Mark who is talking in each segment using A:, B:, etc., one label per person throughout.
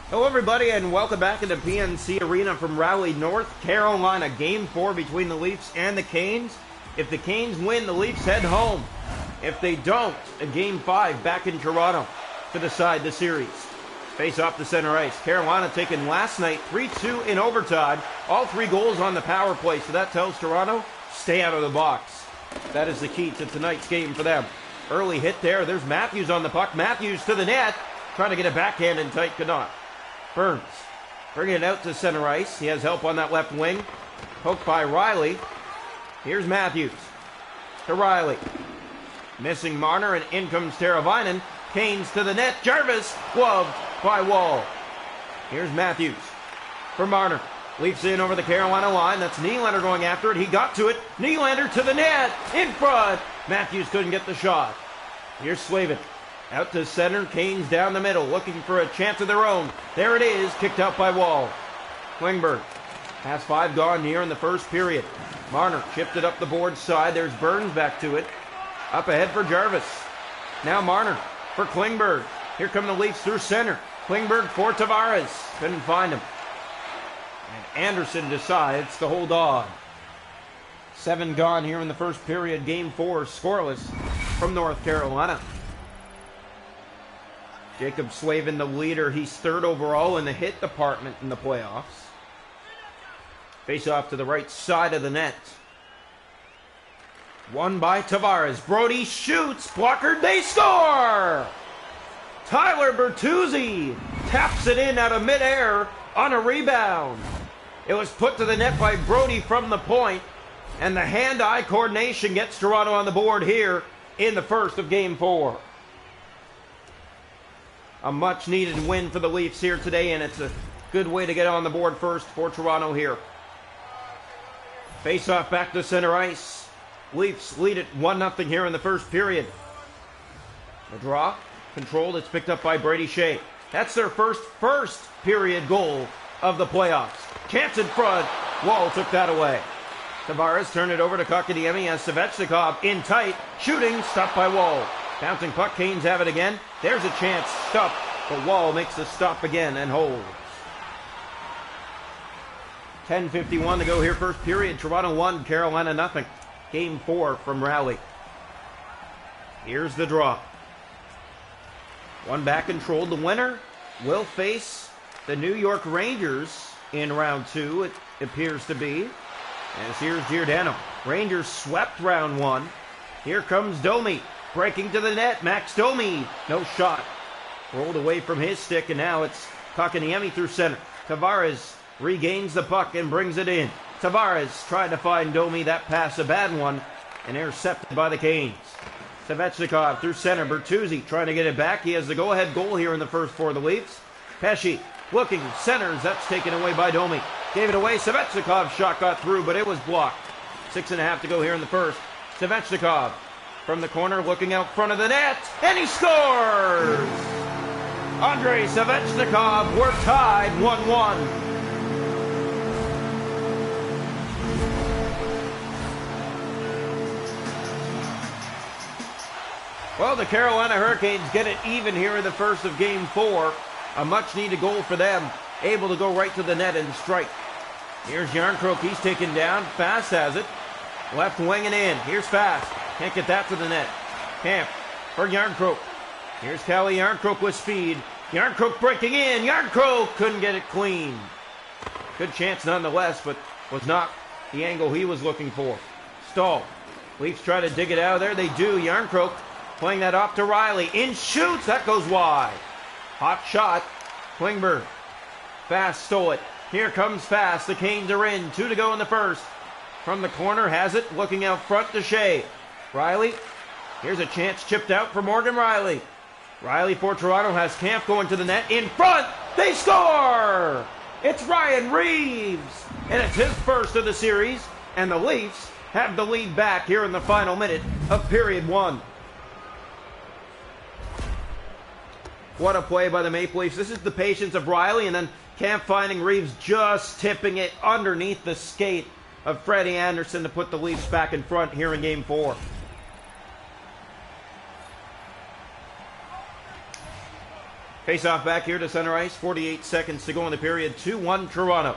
A: Hello everybody and welcome back into PNC Arena from Raleigh, North Carolina. Game 4 between the Leafs and the Canes. If the Canes win, the Leafs head home. If they don't, a Game 5 back in Toronto to decide the series. Face off the center ice. Carolina taken last night 3-2 in overtime. All 3 goals on the power play, so that tells Toronto, stay out of the box. That is the key to tonight's game for them. Early hit there. There's Matthews on the puck. Matthews to the net. Trying to get a backhand in tight, could not. Burns bringing it out to center ice. He has help on that left wing. Poked by Riley. Here's Matthews to Riley. Missing Marner, and in comes Teravainen. Canes to the net. Jarvis gloved by Wall. Here's Matthews for Marner. Leafs in over the Carolina line. That's Nylander going after it. He got to it. Nylander to the net. In front. Matthews couldn't get the shot. Here's Slavin. Out to center, Canes down the middle, looking for a chance of their own. There it is, kicked out by Wall. Klingberg, past 5 gone here in the first period. Marner chipped it up the board side. There's Burns back to it. Up ahead for Jarvis. Now Marner for Klingberg. Here come the Leafs through center. Klingberg for Tavares. Couldn't find him. And Anderson decides to hold on. 7 gone here in the first period. Game 4 scoreless from North Carolina. Jacob Slavin, the leader. He's 3rd overall in the hit department in the playoffs. Face off to the right side of the net. Won by Tavares. Brody shoots. Blockered. They score! Tyler Bertuzzi taps it in out of midair on a rebound. It was put to the net by Brody from the point. And the hand-eye coordination gets Toronto on the board here in the first of Game 4. A much-needed win for the Leafs here today, and it's a good way to get on the board first for Toronto here. Face-off back to center ice. Leafs lead it 1-0 here in the first period. The draw, controlled, it's picked up by Brady Shea. That's their first period goal of the playoffs. Chance in front. Wall took that away. Tavares turned it over to Kotkaniemi as Svechnikov in tight. Shooting, stopped by Wall. Bouncing puck, Canes have it again. There's a chance, stop, but Wall makes the stop again and holds. 10:51 to go here, first period. Toronto 1, Carolina 0. Game 4 from Raleigh. Here's the draw. One back controlled. The winner will face the New York Rangers in round 2, it appears to be. As here's Giordano. Rangers swept round 1. Here comes Domi. Breaking to the net, Max Domi. No shot. Rolled away from his stick, and now it's Kotkaniemi through center. Tavares regains the puck and brings it in. Tavares tried to find Domi. That pass, a bad one, and intercepted by the Canes. Svechnikov through center. Bertuzzi trying to get it back. He has the go-ahead goal here in the first for the Leafs. Pesce looking, centers. That's taken away by Domi. Gave it away. Svechnikov's shot got through, but it was blocked. 6.5 to go here in the first. Svechnikov from the corner, looking out front of the net, and he scores! Andrei Svechnikov, we're tied 1-1. Well, the Carolina Hurricanes get it even here in the first of Game 4. A much-needed goal for them, able to go right to the net and strike. Here's Jarnkrok, he's taken down. Fast has it. Left wing and in. Here's Fast. Can't get that to the net. Camp for Jarnkrok. Here's Calle Jarnkrok with speed. Jarnkrok breaking in. Jarnkrok couldn't get it clean. Good chance nonetheless, but was not the angle he was looking for. Stahl. Leafs try to dig it out of there. They do. Jarnkrok playing that off to Riley. In shoots. That goes wide. Hot shot. Klingberg. Fast stole it. Here comes Fast. The Canes are in. 2 to go in the first. From the corner, has it. Looking out front to Shea. Riley, here's a chance chipped out for Morgan Riley. Riley for Toronto has Camp going to the net. In front, they score! It's Ryan Reeves, and it's his first of the series, and the Leafs have the lead back here in the final minute of period 1. What a play by the Maple Leafs. This is the patience of Riley, and then Camp finding Reeves just tipping it underneath the skate of Freddie Anderson to put the Leafs back in front here in Game 4. Face off back here to center ice. 48 seconds to go in the period. 2-1 Toronto.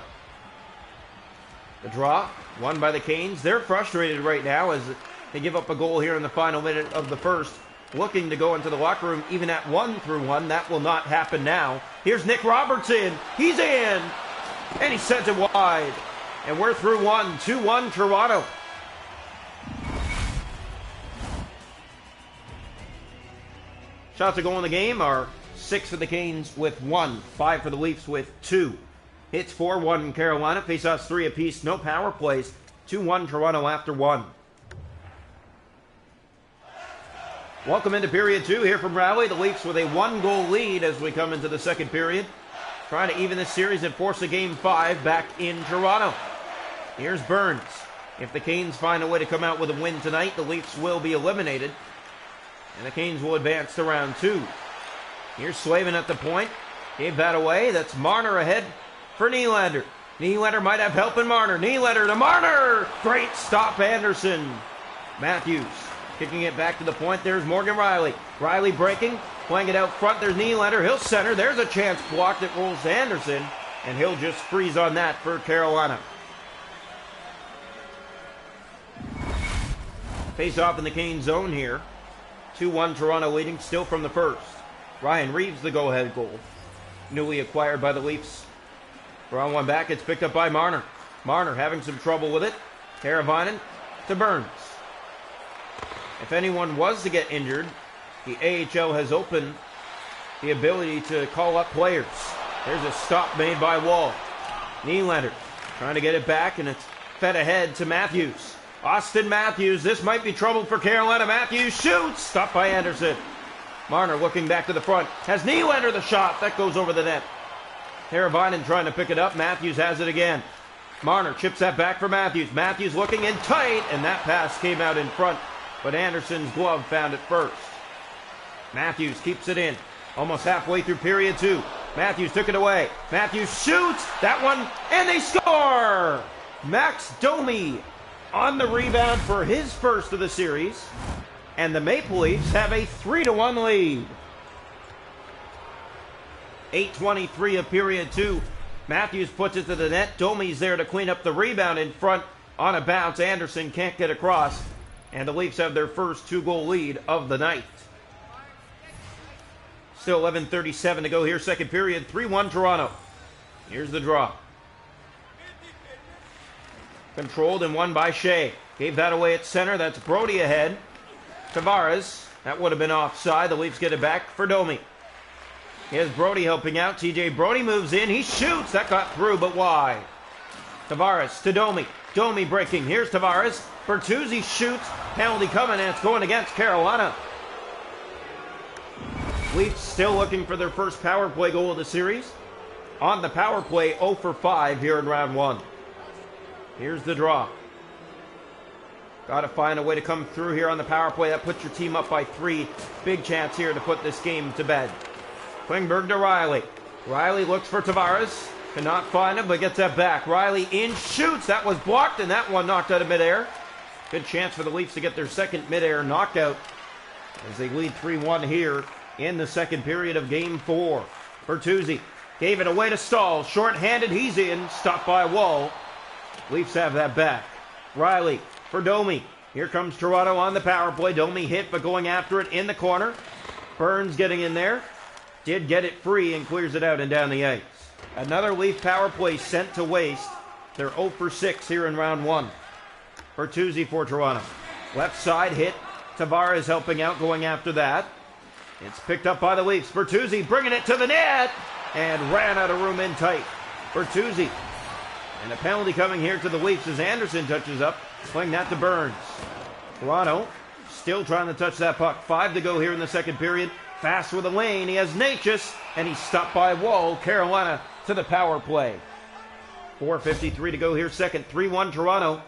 A: The draw, won by the Canes. They're frustrated right now as they give up a goal here in the final minute of the first. Looking to go into the locker room even at 1-1. That will not happen now. Here's Nick Robertson. He's in. And he sends it wide. And we're through 1. 2-1 Toronto. Shots to go in the game are 6 for the Canes with 1. 5 for the Leafs with 2. Hits 4-1 Carolina. Faceoffs 3 apiece. No power plays. 2-1 Toronto after 1. Welcome into period 2 here from Raleigh. The Leafs with a 1-goal lead as we come into the second period. Trying to even this series and force a game 5 back in Toronto. Here's Burns. If the Canes find a way to come out with a win tonight, the Leafs will be eliminated. And the Canes will advance to round 2. Here's Slavin at the point. Gave that away. That's Marner ahead for Nylander. Nylander might have help in Marner. Nylander to Marner! Great stop, Anderson. Matthews kicking it back to the point. There's Morgan Rielly. Rielly breaking, playing it out front. There's Nylander. He'll center. There's a chance blocked. It rolls to Anderson, and he'll just freeze on that for Carolina. Face off in the Canes zone here. 2-1 Toronto leading still from the first. Ryan Reeves the go-ahead goal. Newly acquired by the Leafs. Round one back, it's picked up by Marner. Marner having some trouble with it. Teravainen to Burns. If anyone was to get injured, the AHL has opened the ability to call up players. There's a stop made by Wall. Nylander trying to get it back, and it's fed ahead to Matthews. Austin Matthews, this might be trouble for Carolina. Matthews shoots, stopped by Anderson. Marner looking back to the front, has Nylander the shot, that goes over the net. Teravainen trying to pick it up, Matthews has it again. Marner chips that back for Matthews. Matthews looking in tight, and that pass came out in front, but Anderson's glove found it first. Matthews keeps it in, almost halfway through period 2. Matthews took it away. Matthews shoots, that one, and they score! Max Domi on the rebound for his first of the series, and the Maple Leafs have a 3-1 lead. 8:23 of period 2. Matthews puts it to the net. Domi's there to clean up the rebound in front on a bounce. Anderson can't get across, and the Leafs have their first 2-goal lead of the night. Still 11:37 to go here, second period. 3-1 Toronto. Here's the draw. Controlled and won by Shea. Gave that away at center. That's Brody ahead. Tavares. That would have been offside. The Leafs get it back for Domi. Here's Brody helping out. TJ Brody moves in. He shoots. That got through, but wide. Tavares to Domi. Domi breaking. Here's Tavares. Bertuzzi shoots. Penalty coming, and it's going against Carolina. Leafs still looking for their first power play goal of the series. On the power play, 0 for 5 here in round 1. Here's the draw. Got to find a way to come through here on the power play. That puts your team up by 3. Big chance here to put this game to bed. Klingberg to Rielly. Rielly looks for Tavares. Cannot find him, but gets that back. Rielly in, shoots. That was blocked, and that one knocked out of midair. Good chance for the Leafs to get their second midair knockout as they lead 3-1 here in the second period of Game 4. Bertuzzi gave it away to Stahl. Short-handed, he's in. Stopped by Wall. Leafs have that back. Rielly for Domi. Here comes Toronto on the power play. Domi hit, but going after it in the corner. Burns getting in there. Did get it free and clears it out and down the ice. Another Leaf power play sent to waste. They're 0 for 6 here in round 1. Bertuzzi for Toronto. Left side hit. Tavares helping out, going after that. It's picked up by the Leafs. Bertuzzi bringing it to the net and ran out of room in tight. Bertuzzi. And a penalty coming here to the Leafs as Anderson touches up. Playing that to Burns. Toronto still trying to touch that puck. 5 to go here in the second period. Fast with a lane. He has Natchez, and he's stopped by Wall. Carolina to the power play. 4:53 to go here, second. 3-1 Toronto.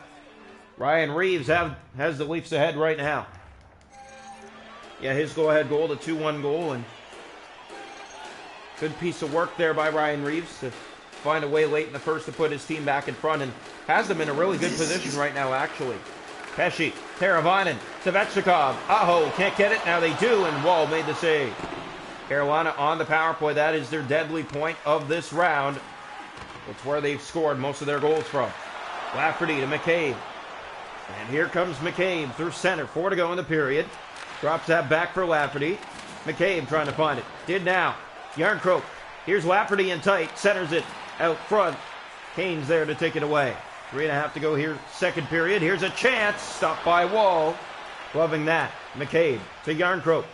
A: Ryan Reeves has the Leafs ahead right now. Yeah, his go-ahead goal, the 2-1 goal, and good piece of work there by Ryan Reeves to find a way late in the first to put his team back in front, and has them in a really good position right now, actually. Pesci, Teravainen, Svechnikov, Aho can't get it, now they do, and Wall made the save. Carolina on the power play. That is their deadly point of this round. It's where they've scored most of their goals from. Lafferty to McCabe. And here comes McCabe through center. 4 to go in the period. Drops that back for Lafferty. McCabe trying to find it. Did now. Yarncroke. Here's Lafferty in tight. Centers it out front. Canes there to take it away. 3.5 to go here. Second period. Here's a chance. Stopped by Wall. Loving that. McCabe to Yarncroke.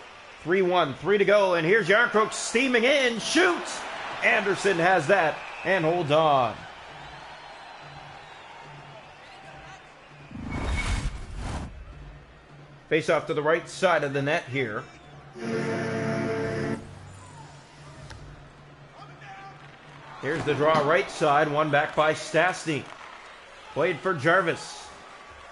A: 3-1. 3 to go. And here's Yarncroke steaming in. Shoots. Anderson has that and holds on. Face off to the right side of the net here. Here's the draw right side. One back by Stastny. Played for Jarvis.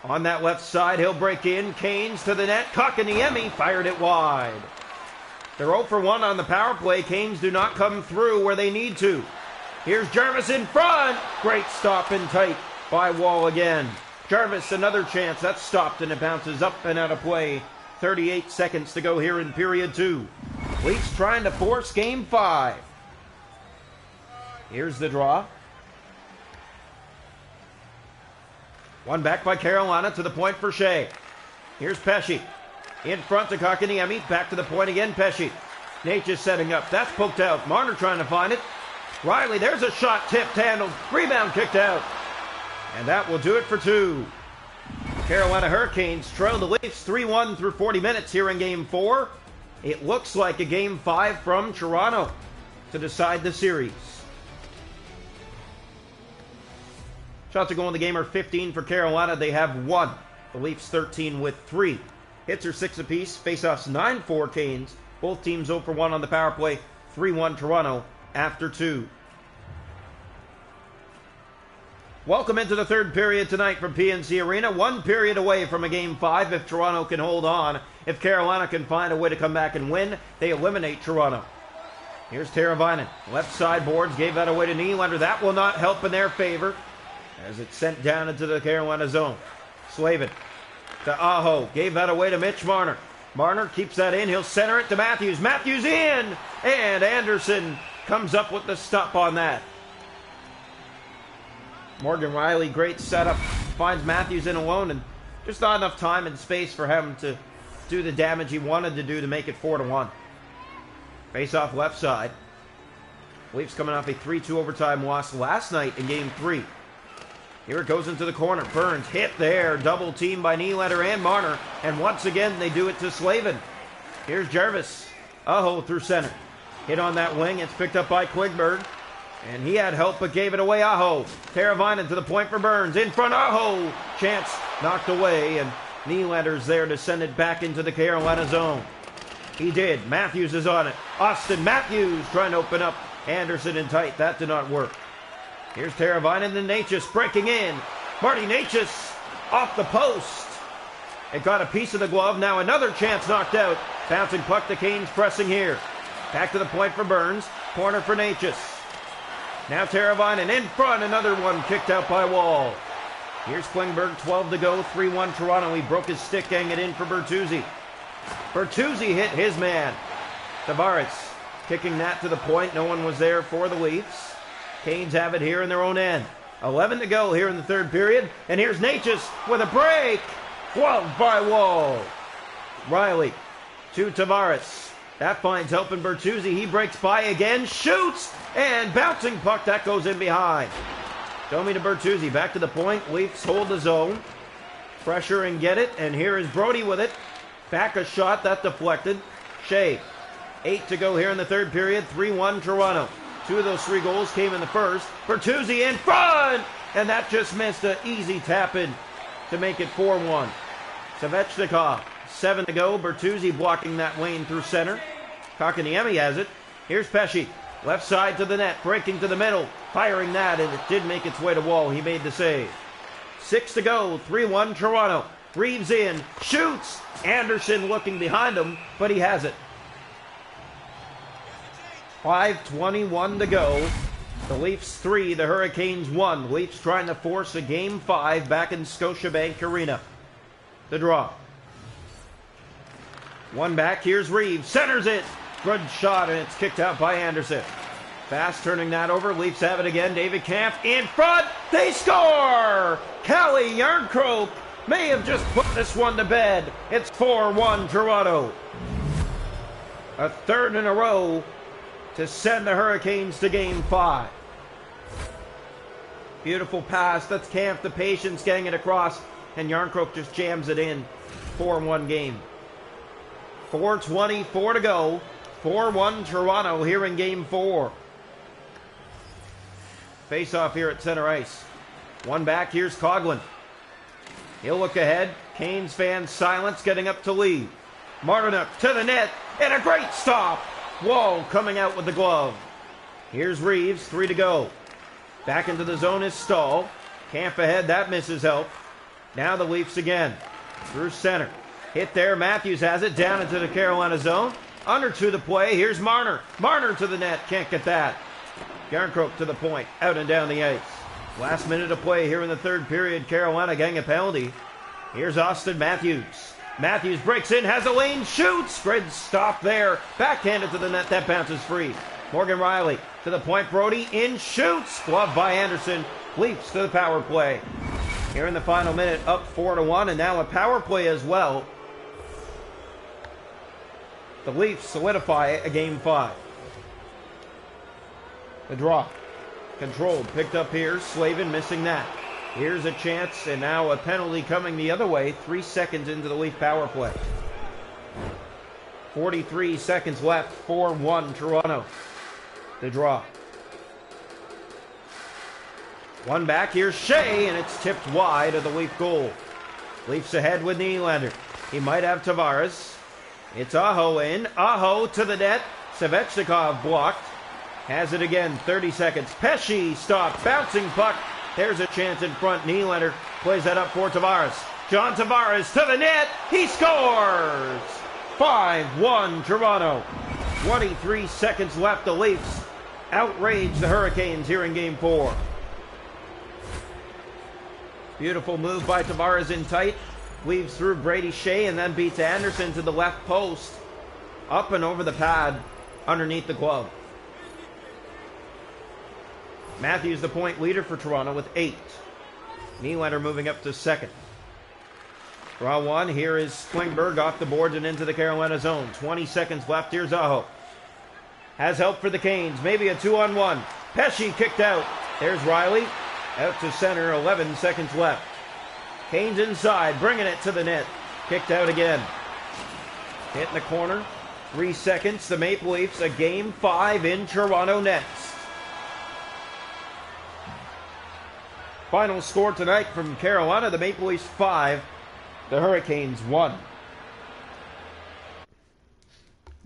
A: On that left side, he'll break in. Canes to the net. Kotkaniemi fired it wide. They're 0 for 1 on the power play. Canes do not come through where they need to. Here's Jarvis in front. Great stop in tight by Wall again. Jarvis, another chance. That's stopped and it bounces up and out of play. 38 seconds to go here in period 2. Leafs trying to force game 5. Here's the draw. One back by Carolina to the point for Shea. Here's Pesce. In front to Kotkaniemi. Back to the point again, Pesce. Nate is setting up. That's poked out. Marner trying to find it. Riley, there's a shot tipped, handled. Rebound kicked out. And that will do it for 2. Carolina Hurricanes trail the Leafs 3-1 through 40 minutes here in Game 4. It looks like a Game 5 from Toronto to decide the series. Shots are going the game are 15 for Carolina. They have 1. The Leafs 13 with 3. Hits are 6 apiece. Faceoffs 9-4 Canes. Both teams 0 for 1 on the power play. 3-1 Toronto after 2. Welcome into the third period tonight from PNC Arena. 1 period away from a Game 5 if Toronto can hold on. If Carolina can find a way to come back and win, they eliminate Toronto. Here's Teravainen. Left side boards, gave that away to Nylander. That will not help in their favor as it's sent down into the Carolina zone. Slavin to Aho. Gave that away to Mitch Marner. Marner keeps that in. He'll center it to Matthews. Matthews in! And Anderson comes up with the stop on that. Morgan Riley, great setup. Finds Matthews in alone and just not enough time and space for him to do the damage he wanted to do to make it 4-1. Face off left side. Leafs coming off a 3-2 overtime loss last night in Game 3. Here it goes into the corner. Burns hit there. Double team by Nylander and Marner. And once again, they do it to Slavin. Here's Jarvis. Aho through center. Hit on that wing. It's picked up by Klingberg. And he had help but gave it away. Aho. Teravainen to the point for Burns. In front. Aho. Chance knocked away. And Nylander's there to send it back into the Carolina zone. He did. Matthews is on it. Austin Matthews trying to open up Anderson in tight. That did not work. Here's Teravainen and Necas breaking in. Marty Necas off the post. It got a piece of the glove. Now another chance knocked out. Bouncing puck to Canes pressing here. Back to the point for Burns. Corner for Necas. Now Teravainen in front. Another one kicked out by Wall. Here's Klingberg. 12 to go. 3-1 Toronto. He broke his stick getting it in for Bertuzzi. Bertuzzi hit his man. Tavares kicking that to the point. No one was there for the Leafs. Canes have it here in their own end. 11 to go here in the third period. And here's Necas with a break. Gloved by Wall. Riley to Tavares. That finds help in Bertuzzi. He breaks by again. Shoots. And bouncing puck. That goes in behind. Domi to Bertuzzi. Back to the point. Leafs hold the zone. Pressure and get it. And here is Brody with it. Back a shot. That deflected. Shea. 8 to go here in the third period. 3-1 Toronto. 2 of those 3 goals came in the first. Bertuzzi in front! And that just missed an easy tap in to make it 4-1. Svechnikov, 7 to go. Bertuzzi blocking that lane through center. Kotkaniemi has it. Here's Pesce. Left side to the net. Breaking to the middle. Firing that, and it did make its way to Wall. He made the save. 6 to go. 3-1 Toronto. Reeves in. Shoots! Anderson looking behind him, but he has it. 5:21 to go. The Leafs 3, the Hurricanes 1. Leafs trying to force a Game 5 back in Scotiabank Arena. The draw. One back, here's Reeves. Centers it. Good shot, and it's kicked out by Anderson. Fast turning that over. Leafs have it again. David Kampf in front. They score! Calle Jarnkrok may have just put this one to bed. It's 4-1 Toronto. A third in a row to send the Hurricanes to Game 5. Beautiful pass. That's Kampf, the patience, getting it across. And Jarnkrok just jams it in. 4-1 game. 4:24 to go. 4-1 Toronto here in Game 4. Face off here at center ice. One back, here's Coghlan. He'll look ahead. Canes fans silence, getting up to lead. Martinuk to the net, and a great stop. Wall coming out with the glove. Here's Reeves, 3 to go. Back into the zone is Stahl. Kampf ahead, that misses help. Now the Leafs again. Through center. Hit there, Matthews has it, down into the Carolina zone. Under to the play, here's Marner. Marner to the net, can't get that. Jarnkrok to the point, out and down the ice. Last minute of play here in the third period. Carolina getting a penalty. Here's Austin Matthews. Matthews breaks in, has a lane, shoots. Good stop there. Backhanded to the net, that bounces free. Morgan Rielly to the point, Brody in, shoots. Glove by Anderson. Leafs to the power play. Here in the final minute, up 4-1, and now a power play as well. The Leafs solidify a Game 5. The draw. Controlled. Picked up here. Slavin missing that. Here's a chance, and now a penalty coming the other way. 3 seconds into the Leaf power play. 43 seconds left. 4-1 Toronto. The draw. One back. Here's Shea, and it's tipped wide of the Leaf goal. Leafs ahead with Nylander. He might have Tavares. It's Aho in. Aho to the net. Svechnikov blocked. Has it again, 30 seconds. Pesce stopped, bouncing puck. There's a chance in front. Nylander plays that up for Tavares. John Tavares to the net. He scores! 5-1 Toronto. 23 seconds left. The Leafs outrage the Hurricanes here in Game 4. Beautiful move by Tavares in tight. Weaves through Brady Shea and then beats Anderson to the left post. Up and over the pad underneath the glove. Matthews, the point leader for Toronto, with 8. Nylander moving up to second. Draw one. Here is Klingberg off the boards and into the Carolina zone. 20 seconds left. Here's Aho. Has help for the Canes. Maybe a 2-on-1. Pesce kicked out. There's Rielly. Out to center. 11 seconds left. Canes inside. Bringing it to the net. Kicked out again. Hit in the corner. 3 seconds. The Maple Leafs a Game 5 in Toronto next. Final score tonight from Carolina, the Maple Leafs 5, the Hurricanes 1.